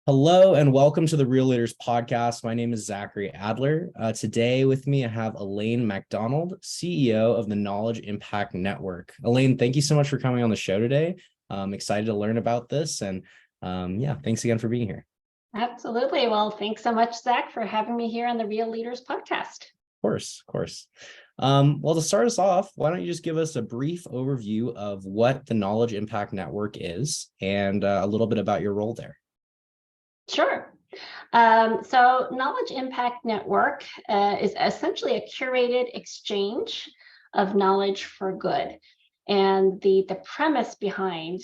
Hello and welcome to the Real Leaders Podcast. My name is Zachary Adler. Today with me, I have Elaine MacDonald, CEO of the Knowledge Impact Network. Elaine, thank you so much for coming on the show today. I'm excited to learn about this and thanks again for being here. Absolutely. Well, thanks so much, Zach, for having me here on the Real Leaders Podcast. Of course. Well, to start us off, why don't you just give us a brief overview of what the Knowledge Impact Network is and a little bit about your role there. Sure. So Knowledge Impact Network is essentially a curated exchange of knowledge for good. And the premise behind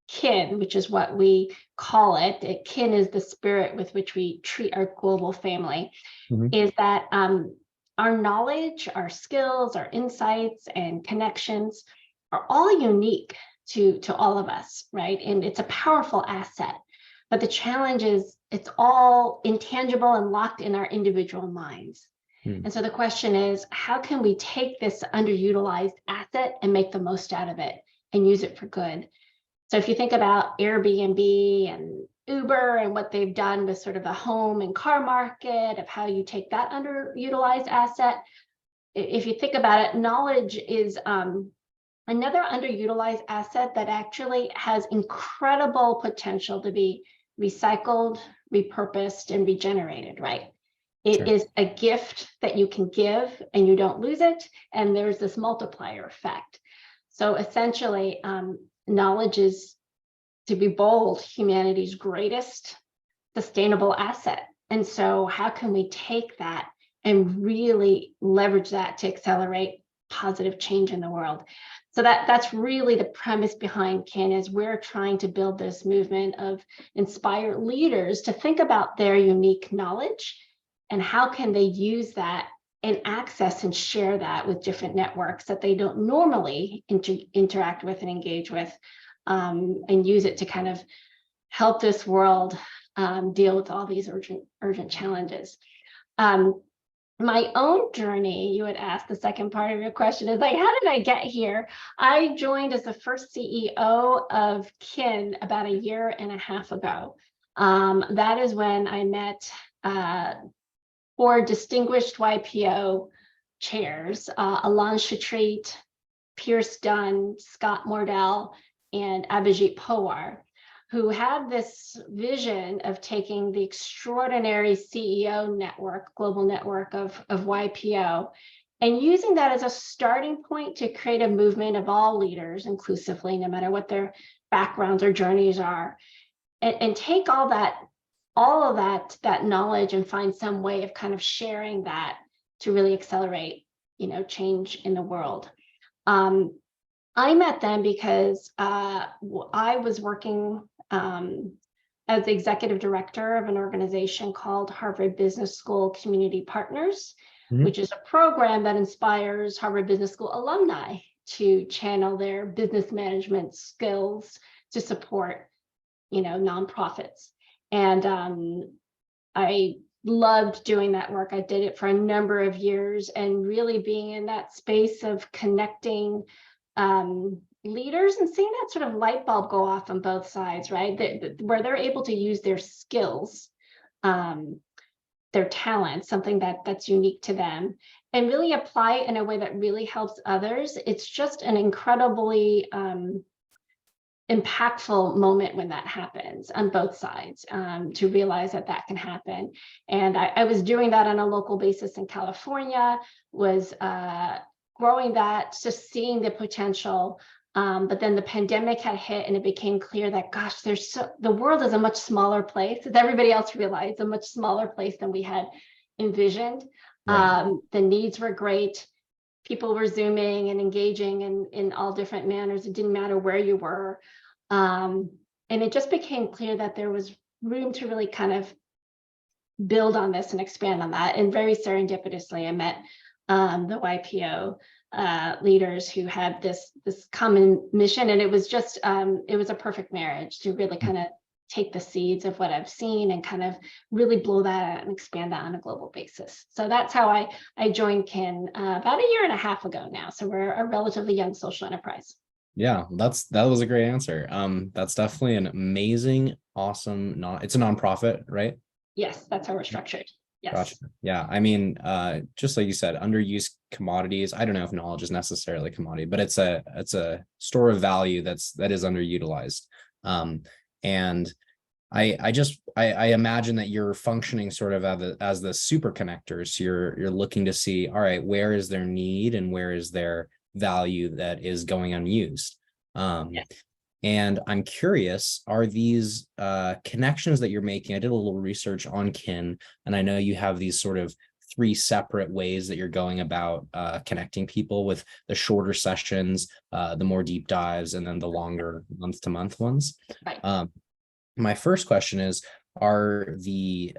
KIN, which is what we call it, KIN is the spirit with which we treat our global family, is that our knowledge, our skills, our insights and connections are all unique to all of us, right? And it's a powerful asset. But the challenge is it's all intangible and locked in our individual minds. And so the question is, how can we take this underutilized asset and make the most out of it and use it for good? So if you think about Airbnb and Uber and what they've done with sort of the home and car market, of how you take that underutilized asset, if you think about it, knowledge is another underutilized asset that actually has incredible potential to be recycled, repurposed, and regenerated, right? It is a gift that you can give and you don't lose it. And there's this multiplier effect. So essentially, knowledge is, to be bold, humanity's greatest sustainable asset. And so how can we take that and really leverage that to accelerate positive change in the world? So that's really the premise behind KIN, is we're trying to build this movement of inspire leaders to think about their unique knowledge and how can they use that and access and share that with different networks that they don't normally interact with and engage with, and use it to kind of help this world deal with all these urgent challenges. My own journey, you had asked, the second part of your question is like, how did I get here? I joined as the first CEO of KIN about 1.5 years ago. That is when I met 4 distinguished YPO chairs, Alon Shatreet, Pierce Dunn, Scott Mordell, and Abhijit Pawar, who had this vision of taking the extraordinary CEO network, global network of YPO, and using that as a starting point to create a movement of all leaders inclusively, no matter what their backgrounds or journeys are, and take all of that knowledge and find some way of kind of sharing that to really accelerate, change in the world. I met them because I was working as the executive director of an organization called Harvard Business School Community Partners, which is a program that inspires Harvard Business School alumni to channel their business management skills to support, nonprofits. And I loved doing that work. I did it for a number of years, and really being in that space of connecting leaders and seeing that sort of light bulb go off on both sides, right? Where they're able to use their skills, their talent, something that's unique to them, and really apply it in a way that really helps others. It's just an incredibly impactful moment when that happens on both sides, to realize that can happen. And I was doing that on a local basis in California, was growing that, just seeing the potential. But then the pandemic had hit, and it became clear that, gosh, the world is a much smaller place, as everybody else realized, a much smaller place than we had envisioned. Right. The needs were great. People were Zooming and engaging in all different manners. It didn't matter where you were. And it just became clear that there was room to really kind of build on this and expand on that. And very serendipitously, I met the YPO leaders who had this common mission, and it was just it was a perfect marriage to really kind of take the seeds of what I've seen and kind of really blow that out and expand that on a global basis. So that's how I joined KIN about 1.5 years ago now. So we're a relatively young social enterprise. Yeah, that was a great answer. That's definitely an amazing Awesome. It's a nonprofit, right? Yes, that's how we're structured. Gotcha. Yes. Yeah. I mean, just like you said, underused commodities. I don't know if knowledge is necessarily a commodity, but it's a store of value that is underutilized. And I imagine that you're functioning sort of as the super connector. So you're looking to see, all right, where is their need and where is their value that is going unused. Yeah. And I'm curious, are these connections that you're making? I did a little research on Kin, and I know you have these sort of three separate ways that you're going about connecting people, with the shorter sessions, the more deep dives, and then the longer month-to-month ones. Right. My first question is, are the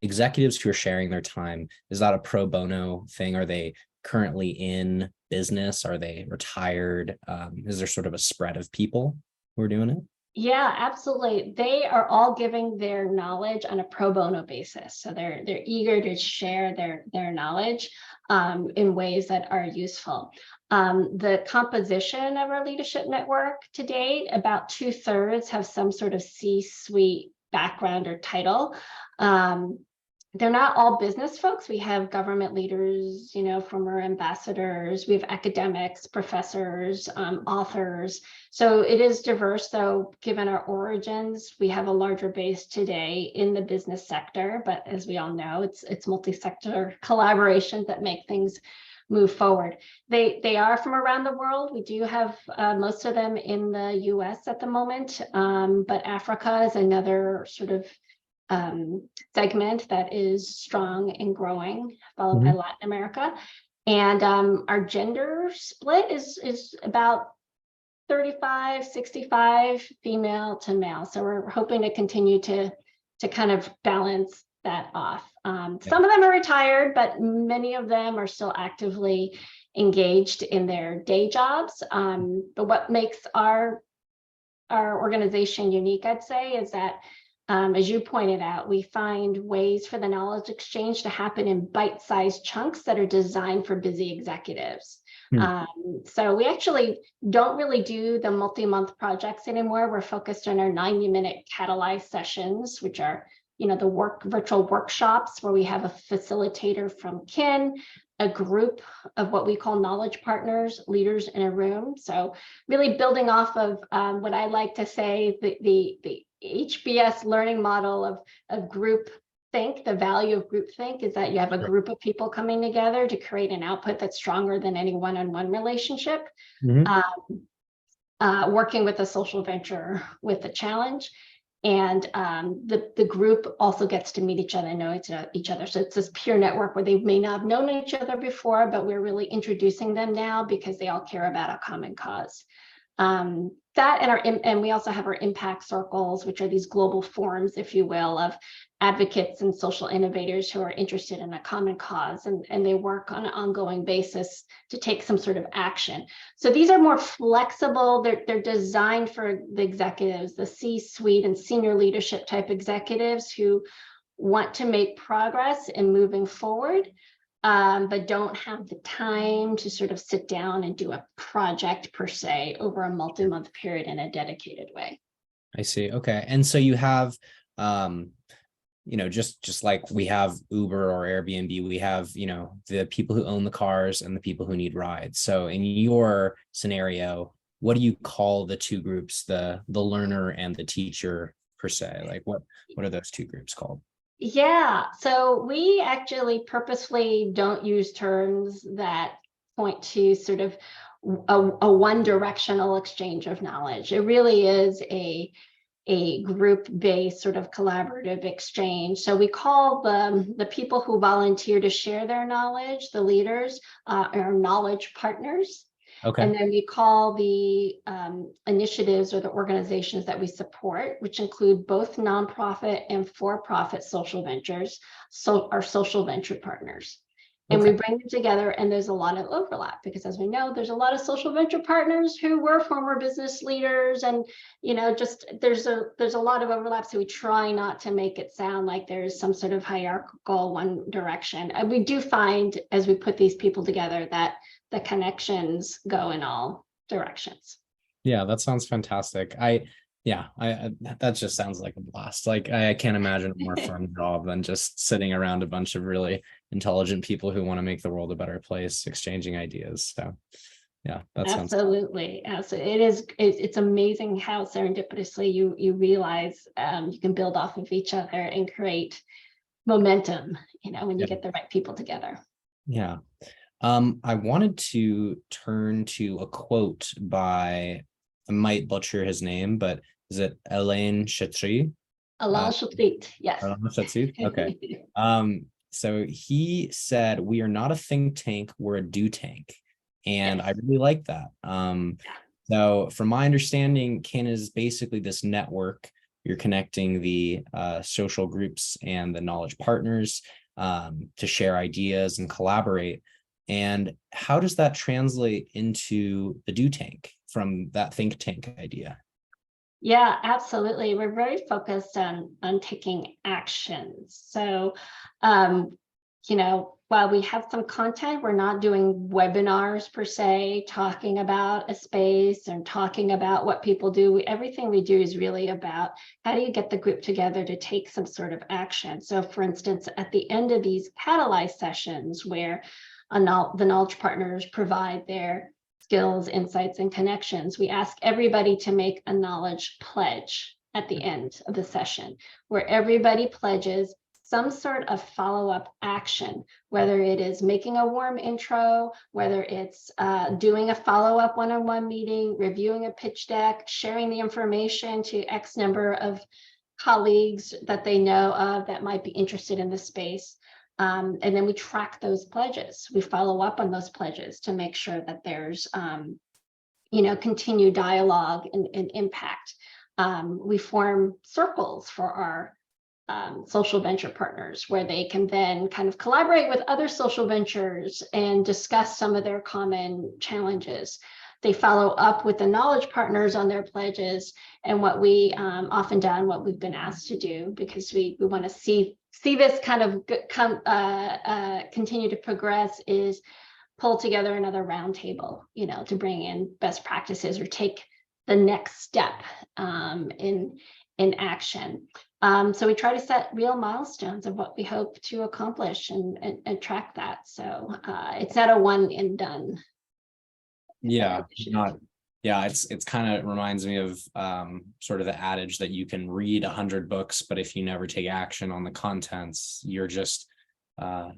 executives who are sharing their time, is that a pro bono thing? Are they currently in business? Are they retired? Is there sort of a spread of people who are doing it? Yeah, absolutely. They are all giving their knowledge on a pro bono basis. So they're eager to share their knowledge in ways that are useful. The composition of our leadership network to date, about 2/3 have some sort of C-suite background or title. They're not all business folks. We have government leaders, former ambassadors. We have academics, professors, authors. So it is diverse, though, given our origins. We have a larger base today in the business sector, but as we all know, it's multi-sector collaborations that make things move forward. They are from around the world. We do have most of them in the US at the moment, but Africa is another sort of segment that is strong and growing, followed by Latin America. And our gender split is about 35-65 female to male. So we're hoping to continue to kind of balance that off. Some of them are retired, but many of them are still actively engaged in their day jobs. But what makes our organization unique, I'd say, is that as you pointed out, we find ways for the knowledge exchange to happen in bite-sized chunks that are designed for busy executives. So we actually don't really do the multi-month projects anymore. We're focused on our 90-minute catalyzed sessions, which are, the virtual workshops where we have a facilitator from Kin, a group of what we call knowledge partners, leaders in a room. So really building off of what I like to say, the HBS learning model of group think. The value of group think is that you have a group of people coming together to create an output that's stronger than any one-on-one relationship. Working with a social venture with a challenge. And the group also gets to meet each other and know each other. So it's this peer network where they may not have known each other before, but we're really introducing them now because they all care about a common cause. That and we also have our impact circles, which are these global forums, if you will, of advocates and social innovators who are interested in a common cause, and they work on an ongoing basis to take some sort of action. So these are more flexible. They're designed for the executives, the C-suite and senior leadership type executives who want to make progress in moving forward, but don't have the time to sort of sit down and do a project per se over a multi-month period in a dedicated way. I see. Okay. And so you have, just like we have Uber or Airbnb, we have, the people who own the cars and the people who need rides. So in your scenario, what do you call the two groups, the learner and the teacher per se? Like what are those two groups called? Yeah, so we actually purposefully don't use terms that point to sort of a one-directional exchange of knowledge. It really is a group-based sort of collaborative exchange. So we call the people who volunteer to share their knowledge, the leaders, our knowledge partners. Okay. And then we call the initiatives or the organizations that we support, which include both nonprofit and for-profit social ventures, so our social venture partners. And we bring them together, and there's a lot of overlap because, as we know, there's a lot of social venture partners who were former business leaders, and just there's a lot of overlap. So we try not to make it sound like there's some sort of hierarchical one direction. And we do find, as we put these people together, that the connections go in all directions. Yeah, that sounds fantastic. Yeah, that just sounds like a blast. Like I can't imagine a more fun job than just sitting around a bunch of really intelligent people who want to make the world a better place, exchanging ideas. So yeah, that sounds. Absolutely. So it's amazing how serendipitously you realize you can build off of each other and create momentum, when you Yeah. get the right people together. Yeah. I wanted to turn to a quote by, I might butcher his name, but is it Elaine Chetri? Alal Shukrit, yes. Okay. So he said, "We are not a think tank, we're a do tank." And I Yes. really like that. So from my understanding, Kin is basically this network. You're connecting the social groups and the knowledge partners to share ideas and collaborate. And how does that translate into the do tank from that think tank idea? Yeah, absolutely. We're very focused on taking actions. So, while we have some content, we're not doing webinars per se, talking about a space and talking about what people do. Everything we do is really about how do you get the group together to take some sort of action. So, for instance, at the end of these catalyze sessions where the knowledge partners provide their skills, insights, and connections, we ask everybody to make a knowledge pledge at the end of the session, where everybody pledges some sort of follow-up action, whether it is making a warm intro, whether it's doing a follow-up one-on-one meeting, reviewing a pitch deck, sharing the information to X number of colleagues that they know of that might be interested in the space. And then we track those pledges. We follow up on those pledges to make sure that there's, continued dialogue and impact. We form circles for our social venture partners where they can then kind of collaborate with other social ventures and discuss some of their common challenges. They follow up with the knowledge partners on their pledges, and what we often done, what we've been asked to do, because we want to see this kind of continue to progress, is pull together another roundtable, to bring in best practices or take the next step in action. So we try to set real milestones of what we hope to accomplish and track that. So it's not a one and done. Yeah, Initiative. not yeah, it's kind of reminds me of sort of the adage that you can read 100 books, but if you never take action on the contents, you're just a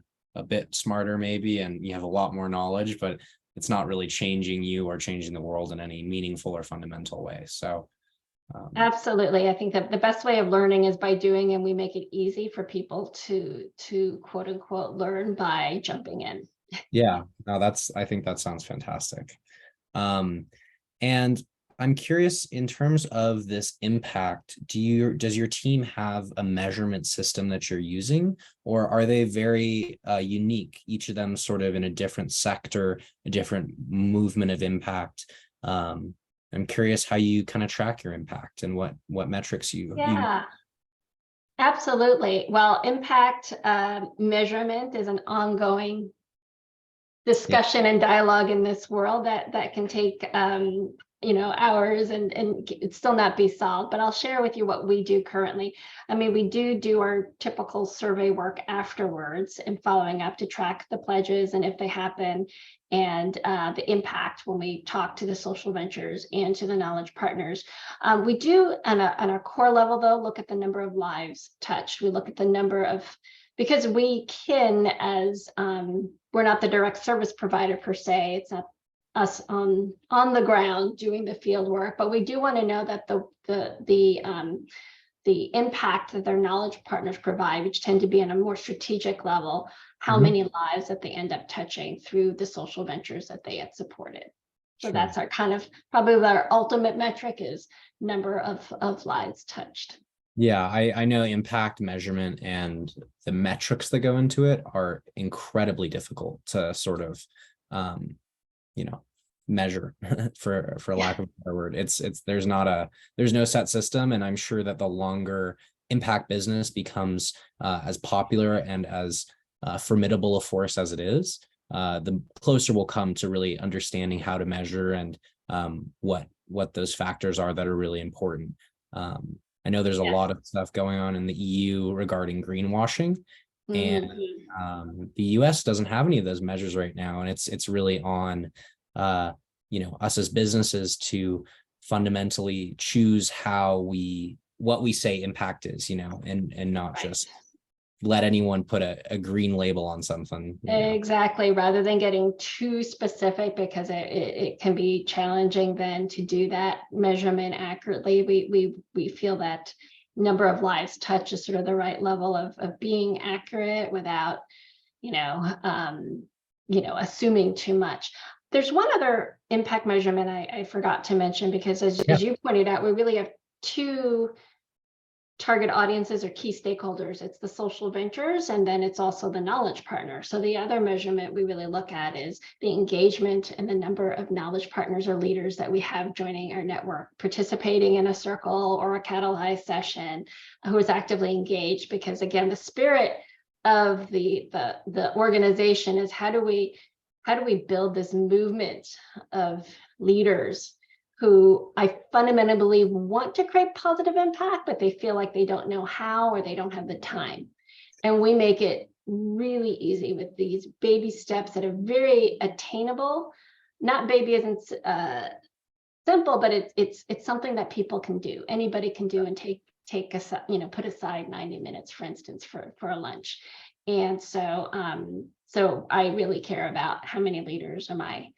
bit smarter maybe, and you have a lot more knowledge, but it's not really changing you or changing the world in any meaningful or fundamental way. So Absolutely. I think that the best way of learning is by doing, and we make it easy for people to quote unquote learn by jumping in. yeah, no, I think that sounds fantastic. And I'm curious, in terms of this impact, does your team have a measurement system that you're using, or are they very unique, each of them sort of in a different sector, a different movement of impact? I'm curious how you kind of track your impact and what metrics you. Yeah, absolutely. Well, impact measurement is an ongoing Yeah, discussion and dialogue in this world that can take hours and it still not be solved. But I'll share with you what we do currently. I mean, we do our typical survey work afterwards and following up to track the pledges and if they happen, and the impact when we talk to the social ventures and to the knowledge partners. We do on our core level though look at the number of lives touched. We look at the number of, because we can, as we're not the direct service provider per se, it's not us on the ground doing the field work, but we do want to know that the impact that their knowledge partners provide, which tend to be on a more strategic level, how many lives that they end up touching through the social ventures that they had supported. So sure. that's our kind of probably our ultimate metric is number of lives touched. Yeah, I know impact measurement and the metrics that go into it are incredibly difficult to sort of measure for lack of a better word. It's there's no set system, and I'm sure that the longer impact business becomes as popular and as formidable a force as it is, the closer we'll come to really understanding how to measure and what those factors are that are really important. I know there's a Yes. lot of stuff going on in the EU regarding greenwashing, and the US doesn't have any of those measures right now, and it's really on us as businesses to fundamentally choose what we say impact is, and not Right. just let anyone put a green label on something. Exactly, rather than getting too specific, because it can be challenging then to do that measurement accurately. We feel that number of lives touched is sort of the right level of being accurate without, assuming too much. There's one other impact measurement I forgot to mention, because as you pointed out, we really have two target audiences or key stakeholders. It's the social ventures, and then it's also the knowledge partners. So the other measurement we really look at is the engagement and the number of knowledge partners or leaders that we have joining our network, participating in a circle or a catalyzed session, who is actively engaged. Because again, the spirit of the organization is how do we build this movement of leaders who I fundamentally want to create positive impact, but they feel like they don't know how, or they don't have the time. And we make it really easy with these baby steps that are very attainable. Not baby isn't simple, but it's something that people can do. Anybody can do, and put aside 90 minutes, for instance, for a lunch. And so I really care about how many leaders am I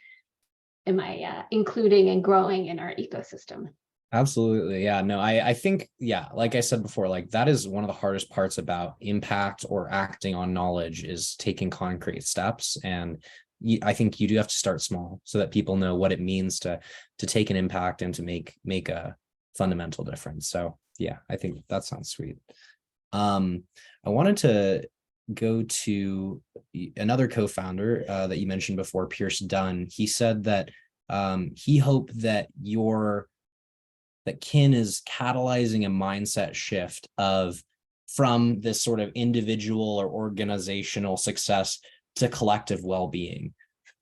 including and growing in our ecosystem. Absolutely. Yeah, no, I think, like I said before, like that is one of the hardest parts about impact or acting on knowledge, is taking concrete steps. And I think you do have to start small so that people know what it means to take an impact and to make a fundamental difference. So yeah, I think that sounds sweet. I wanted to go to another co-founder that you mentioned before, Pierce Dunn. He said that he hoped that Kin is catalyzing a mindset shift from this sort of individual or organizational success to collective well-being.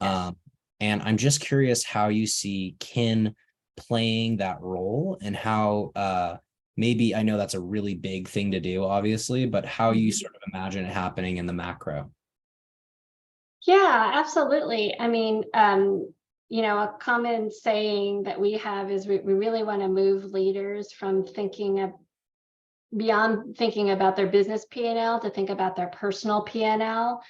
Yes. And I'm just curious how you see Kin playing that role, and how maybe, I know that's a really big thing to do, obviously, but how you sort of imagine it happening in the macro. Yeah, absolutely. I mean, a common saying that we have is we really want to move leaders from beyond thinking about their business P&L to think about their personal P&L,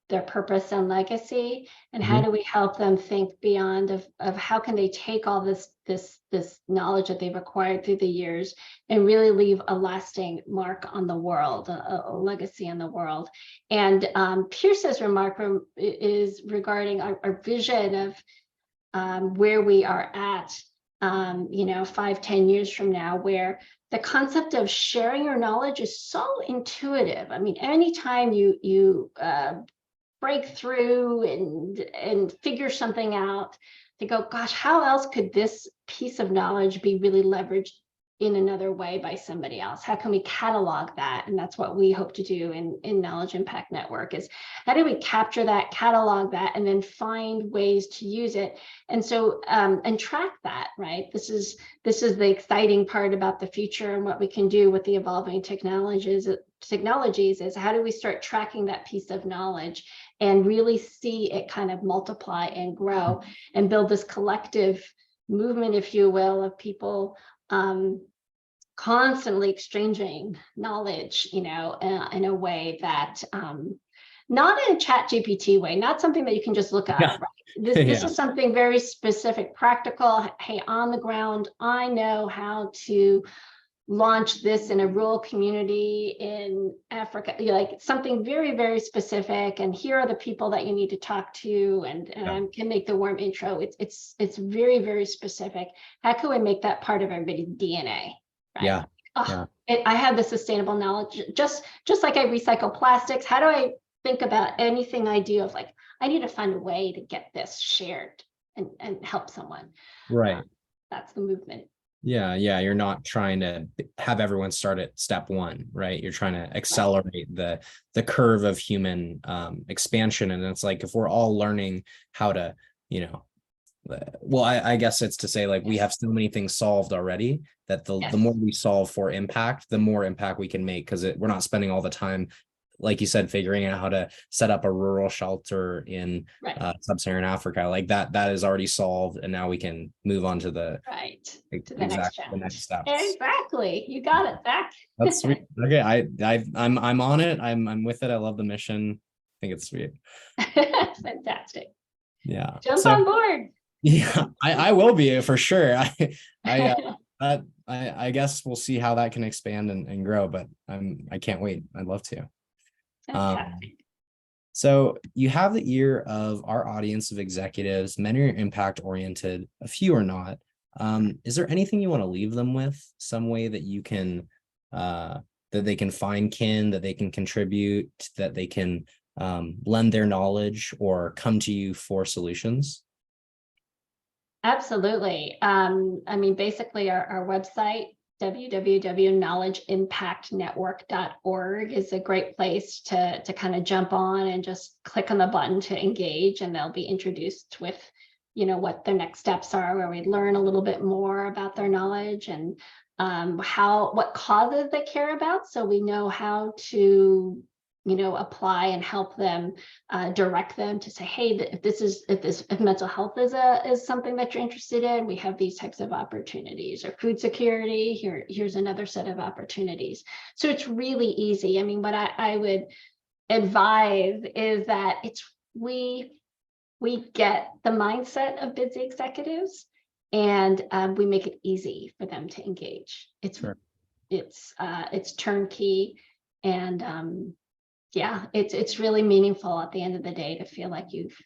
their purpose and legacy, and how do we help them think beyond of how can they take all this knowledge that they've acquired through the years and really leave a lasting mark on the world, a legacy in the world. And Pierce's remark is regarding our vision of where we are at 5-10 years from now, where the concept of sharing your knowledge is so intuitive. I mean, anytime you break through and figure something out, to go, gosh, how else could this piece of knowledge be really leveraged in another way by somebody else? How can we catalog that? And that's what we hope to do in Knowledge Impact Network, is how do we capture that, catalog that, and then find ways to use it, and so and track that, right? This is the exciting part about the future and what we can do with the evolving technologies is how do we start tracking that piece of knowledge and really see it kind of multiply and grow and build this collective movement, if you will, of people constantly exchanging knowledge, in a way that not in a chat GPT way, not something that you can just look up. Yeah. Right? This is something very specific, practical. Hey, on the ground, I know how to launch this in a rural community in Africa, like something very, very specific. And here are the people that you need to talk to, and can make the warm intro. It's very, very specific. How can we make that part of everybody's DNA? Right? Yeah. I have the sustainable knowledge, just like I recycle plastics. How do I think about anything I do of like, I need to find a way to get this shared and help someone. Right. That's the movement. Yeah. You're not trying to have everyone start at step one, right? You're trying to accelerate the curve of human expansion. And it's like, if we're all learning how to, well, I guess it's to say like we have so many things solved already that the Yes. more we solve for impact, the more impact we can make, because we're not spending all the time, like you said, figuring out how to set up a rural shelter in Right. sub-Saharan Africa. Like that is already solved, and now we can move on to the Right. To the next exact the next challenge. steps. Exactly. You got it, Zach. That's sweet. Okay, I'm on it. I'm with it. I love the mission. I think it's sweet. Fantastic. Yeah. Jump So on board. yeah, I will be for sure. I I guess we'll see how that can expand and grow, but I can't wait. I'd love to. Fantastic. So you have the ear of our audience of executives. Many are impact oriented, a few are not. Is there anything you want to leave them with? Some way that you can that they can find kin, that they can contribute, that they can lend their knowledge or come to you for solutions? Absolutely. I mean, basically our website, www.knowledgeimpactnetwork.org, is a great place to kind of jump on and just click on the button to engage, and they'll be introduced with, what their next steps are, where we learn a little bit more about their knowledge and what causes they care about, so we know how to apply and help them, direct them to say, hey, if mental health is something that you're interested in, we have these types of opportunities. Or food security, here's another set of opportunities. So it's really easy. I mean, what I would advise is that we get the mindset of busy executives, and we make it easy for them to engage. Sure. It's turnkey, and yeah, it's really meaningful at the end of the day to feel like you've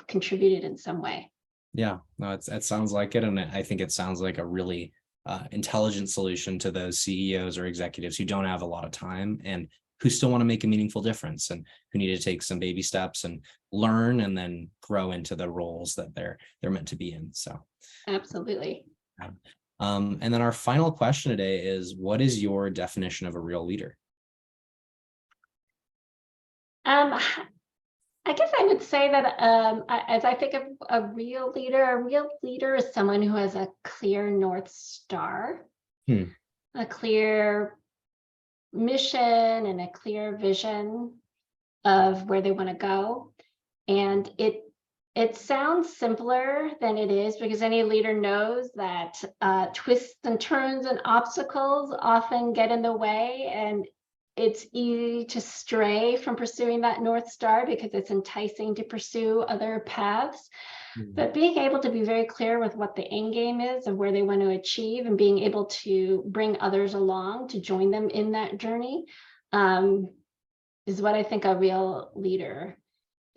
contributed in some way. Yeah, no, it sounds like it, and I think it sounds like a really intelligent solution to those CEOs or executives who don't have a lot of time and who still want to make a meaningful difference, and who need to take some baby steps and learn and then grow into the roles that they're meant to be in. So Absolutely. yeah. And then our final question today is, what is your definition of a real leader? I guess I would say that, as I think of a real leader is someone who has a clear North Star, a clear mission, and a clear vision of where they want to go. And it sounds simpler than it is, because any leader knows that twists and turns and obstacles often get in the way, and it's easy to stray from pursuing that North Star because it's enticing to pursue other paths. But being able to be very clear with what the end game is of where they want to achieve, and being able to bring others along to join them in that journey, is what I think a real leader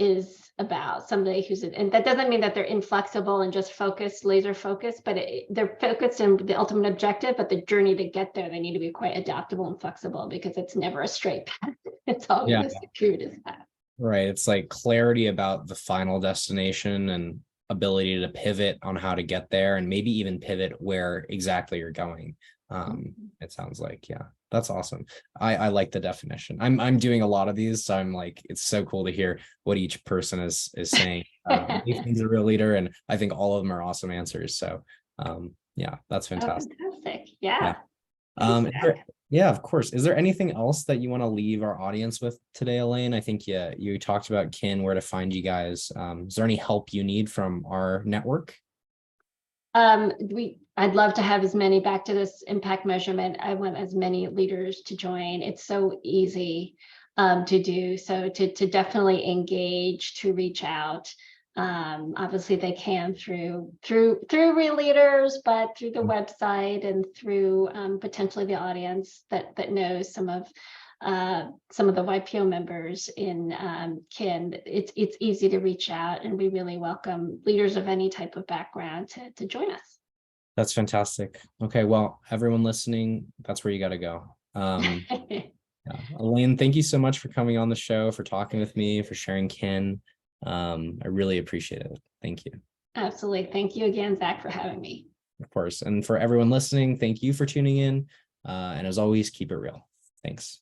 is about. Somebody and that doesn't mean that they're inflexible and just focused, laser focused, but they're focused on the ultimate objective, but the journey to get there, they need to be quite adaptable and flexible, because it's never a straight path. It's always a circuitous path. Right. It's like clarity about the final destination and ability to pivot on how to get there, and maybe even pivot where exactly you're going. It sounds like, yeah, that's awesome. I like the definition. I'm doing a lot of these, so I'm like, it's so cool to hear what each person is saying. Nathan's a real leader, and I think all of them are awesome answers. So yeah, that's fantastic. Oh, fantastic. Yeah. Yeah, of course. Is there anything else that you want to leave our audience with today, Elaine? I think you talked about kin, where to find you guys. Is there any help you need from our network? I'd love to have as many, back to this impact measurement, I want as many leaders to join. It's so easy to do. So to definitely engage, to reach out. Obviously they can through real leaders, but through the website and through potentially the audience that knows some of the YPO members in kin. It's easy to reach out, and we really welcome leaders of any type of background to join us. That's fantastic. Okay, well, everyone listening, that's where you got to go. Yeah. Elaine, thank you so much for coming on the show, for talking with me, for sharing kin. I really appreciate it. Thank you. Absolutely. Thank you again, Zach, for having me. Of course. And for everyone listening, thank you for tuning in. And as always, keep it real. Thanks.